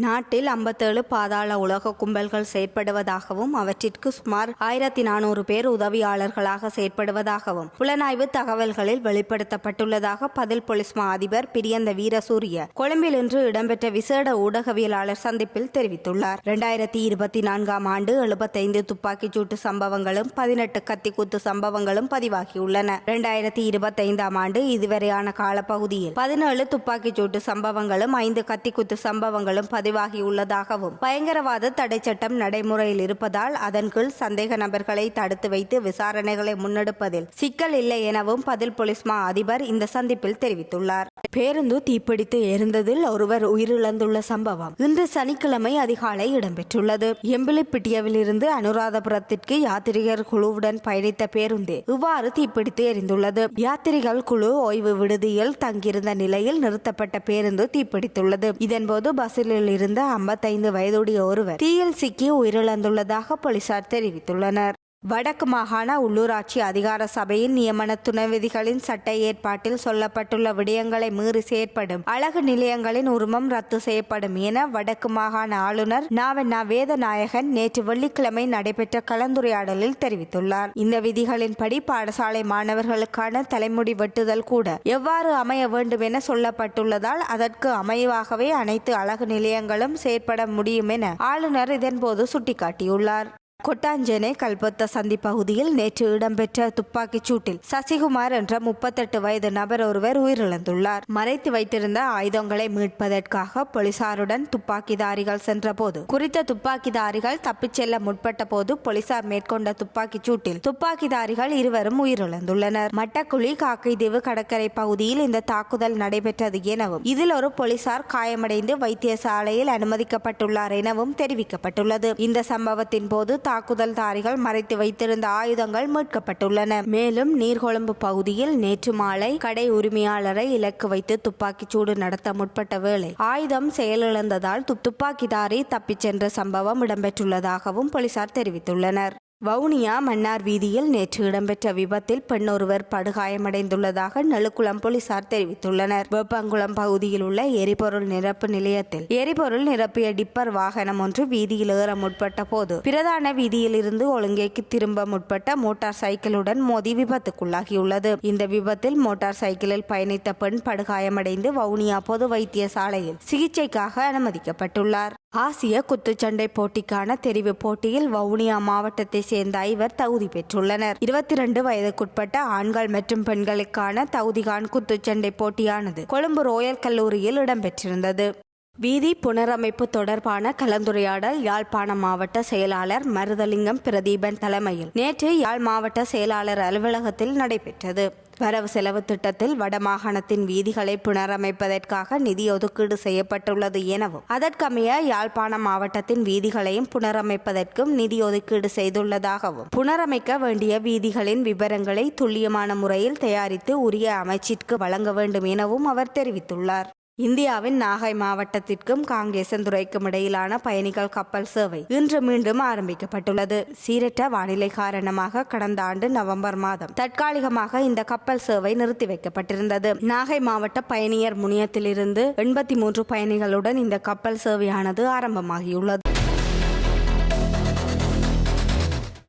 நாட்டில் 57 பாதாள உலக கும்பல்கள் செயற்படுவதாகவும் அவற்றிற்கு சுமார் 1400 பேர் உதவியாளர்களாக செயற்படுவதாகவும் புலனாய்வு தகவல்களில் வெளிப்படுத்தப்பட்டுள்ளதாக பதில் போலீஸ் மா அதிபர் பிரியந்த வீரசூரிய கொழும்பில் இன்று இடம்பெற்ற விசேட ஊடகவியலாளர் சந்திப்பில் தெரிவித்துள்ளார். 2024ஆம் ஆண்டு 75 துப்பாக்கிச்சூட்டு சம்பவங்களும் 18 கத்திக்குத்து சம்பவங்களும் பதிவாகியுள்ளன. 2025ஆம் ஆண்டு இதுவரையான காலப்பகுதியில் 17 துப்பாக்கிச்சூட்டு சம்பவங்களும் 5 கத்திக்குத்து சம்பவங்களும் பதிவாகியுள்ளதாகவும் பயங்கரவாத தடை சட்டம் நடைமுறையில் இருப்பதால் அதன் கீழ் சந்தேக நபர்களை தடுத்து வைத்து விசாரணைகளை முன்னெடுப்பதில் சிக்கல் இல்லை எனவும் பதில் போலீஸ் மா அதிபர் இந்த சந்திப்பில் தெரிவித்துள்ளார். பேருந்து தீப்பிடித்து எரிந்ததில் ஒருவர் உயிரிழந்துள்ள சம்பவம் இன்று சனிக்கிழமை அதிகாலை இடம்பெற்றுள்ளது. எம்பிலிப்பிட்டியவில் இருந்து அனுராதபுரத்திற்கு யாத்திரிகர் குழுவுடன் பயணித்த பேருந்து இவ்வாறு தீப்பிடித்து எரிந்துள்ளது. யாத்திரிகள் குழு ஓய்வு விடுதியில் தங்கியிருந்த நிலையில் நிறுத்தப்பட்ட பேருந்து தீப்பிடித்துள்ளது. இதன்போது பஸ்ஸில் இருந்த 55 வயதுடைய ஒருவர் தீயில் சிக்கி உயிரிழந்துள்ளதாக போலீசார் தெரிவித்துள்ளனர். வடக்கு மாகாண உள்ளூராட்சி அதிகார சபையின் நியமன துணை விதிகளின் சட்ட ஏற்பாட்டில் சொல்லப்பட்டுள்ள விடயங்களை மீறி செயற்படும் அழகு நிலையங்களின் உரிமம் ரத்து செய்யப்படும் என வடக்கு மாகாண ஆளுநர் நாவண்ணா வேதநாயகன் நேற்று வெள்ளிக்கிழமை நடைபெற்ற கலந்துரையாடலில் தெரிவித்துள்ளார். இந்த விதிகளின்படி பாடசாலை மாணவர்களுக்கான தலைமுடி வெட்டுதல் கூட எவ்வாறு அமைய வேண்டும் என சொல்லப்பட்டுள்ளதால் அதற்கு அமைவாகவே அனைத்து அழகு நிலையங்களும் செயற்பட முடியும் என ஆளுநர் இதன்போது சுட்டிக்காட்டியுள்ளார். கொட்டாஞ்சேனை கல்பொத்த சந்தி பகுதியில் நேற்று இடம்பெற்ற துப்பாக்கிச் சூட்டில் சசிகுமார் என்ற 38 வயது நபர் ஒருவர் உயிரிழந்துள்ளார். மறைத்து வைத்திருந்த ஆயுதங்களை மீட்பதற்காக போலீசாருடன் துப்பாக்கிதாரிகள் சென்றபோது குறித்த துப்பாக்கிதாரிகள் தப்பிச் செல்ல முற்பட்ட போது போலீசார் மேற்கொண்ட துப்பாக்கிச் சூட்டில் துப்பாக்கிதாரிகள் இருவரும் உயிரிழந்துள்ளனர். மட்டக்குழி காக்கைதீவு கடற்கரை பகுதியில் இந்த தாக்குதல் நடைபெற்றது எனவும் இதில் ஒரு போலீசார் காயமடைந்து வைத்தியசாலையில் அனுமதிக்கப்பட்டுள்ளார் எனவும் தெரிவிக்கப்பட்டுள்ளது. இந்த சம்பவத்தின் போது தாக்குதல்தாரிகள் மறைத்து வைத்திருந்த ஆயுதங்கள் மீட்கப்பட்டுள்ளன. மேலும் நீர்கொழும்பு பகுதியில் நேற்று மாலை கடை உரிமையாளரை இலக்கு வைத்து துப்பாக்கிச்சூடு நடத்த முற்பட்ட வேளை ஆயுதம் செயலிழந்ததால் துப்பாக்கிதாரி தப்பிச் சென்ற சம்பவம் இடம்பெற்றுள்ளதாகவும் போலீசார் தெரிவித்துள்ளனர். வவுனியா மன்னார் வீதியில் நேற்று இடம்பெற்ற விபத்தில் பெண் ஒருவர் படுகாயமடைந்துள்ளதாக நெலுக்குளம் போலீசார் தெரிவித்துள்ளனர். வெப்பங்குளம் பகுதியில் உள்ள எரிபொருள் நிரப்பு நிலையத்தில் எரிபொருள் நிரப்பிய டிப்பர் வாகனம் ஒன்று வீதியில் ஏற முற்பட்ட போது பிரதான வீதியில் இருந்து ஒழுங்கைக்கு திரும்ப முற்பட்ட மோட்டார் சைக்கிளுடன் மோதி விபத்துக்குள்ளாகியுள்ளது. இந்த விபத்தில் மோட்டார் சைக்கிளில் பயணித்த பெண் படுகாயமடைந்து வவுனியா பொது வைத்தியசாலையில் சிகிச்சைக்காக அனுமதிக்கப்பட்டுள்ளார். ஆசிய குத்துச்சண்டை போட்டிக்கான தெரிவு போட்டியில் வவுனியா மாவட்டத்தை சேர்ந்த 5 தகுதி பெற்றுள்ளனர். 22 வயதுக்குட்பட்ட ஆண்கள் மற்றும் பெண்களுக்கான தகுதிகான் குத்துச்சண்டை போட்டியானது கொழும்பு ரோயல் கல்லூரியில் இடம்பெற்றிருந்தது. வீதி புனரமைப்பு தொடர்பான கலந்துரையாடல் யாழ்ப்பாண மாவட்ட செயலாளர் மருதலிங்கம் பிரதீபன் தலைமையில் நேற்று யாழ் மாவட்ட செயலாளர் அலுவலகத்தில் நடைபெற்றது. வரவு செலவு திட்டத்தில் வடமாகாணத்தின் வீதிகளை புனரமைப்பதற்காக நிதி ஒதுக்கீடு செய்யப்பட்டுள்ளது எனவும் அதற்கமைய யாழ்ப்பாண மாவட்டத்தின் வீதிகளையும் புனரமைப்பதற்கும் நிதி ஒதுக்கீடு செய்துள்ளதாகவும் புனரமைக்க வேண்டிய வீதிகளின் விவரங்களை துல்லியமான முறையில் தயாரித்து உரிய அமைச்சிற்கு வழங்க வேண்டும் எனவும் அவர் தெரிவித்துள்ளார். இந்தியாவின் நாகை மாவட்டத்திற்கும் காங்கேசந்துறைக்கும் இடையிலான பயணிகள் கப்பல் சேவை இன்று மீண்டும் ஆரம்பிக்கப்பட்டுள்ளது. சீரற்ற வானிலை காரணமாக கடந்த ஆண்டு நவம்பர் மாதம் தற்காலிகமாக இந்த கப்பல் சேவை நிறுத்தி வைக்கப்பட்டிருந்தது. நாகை மாவட்ட பயணியர் முனையத்திலிருந்து 83 பயணிகளுடன் இந்த கப்பல் சேவையானது ஆரம்பமாகியுள்ளது.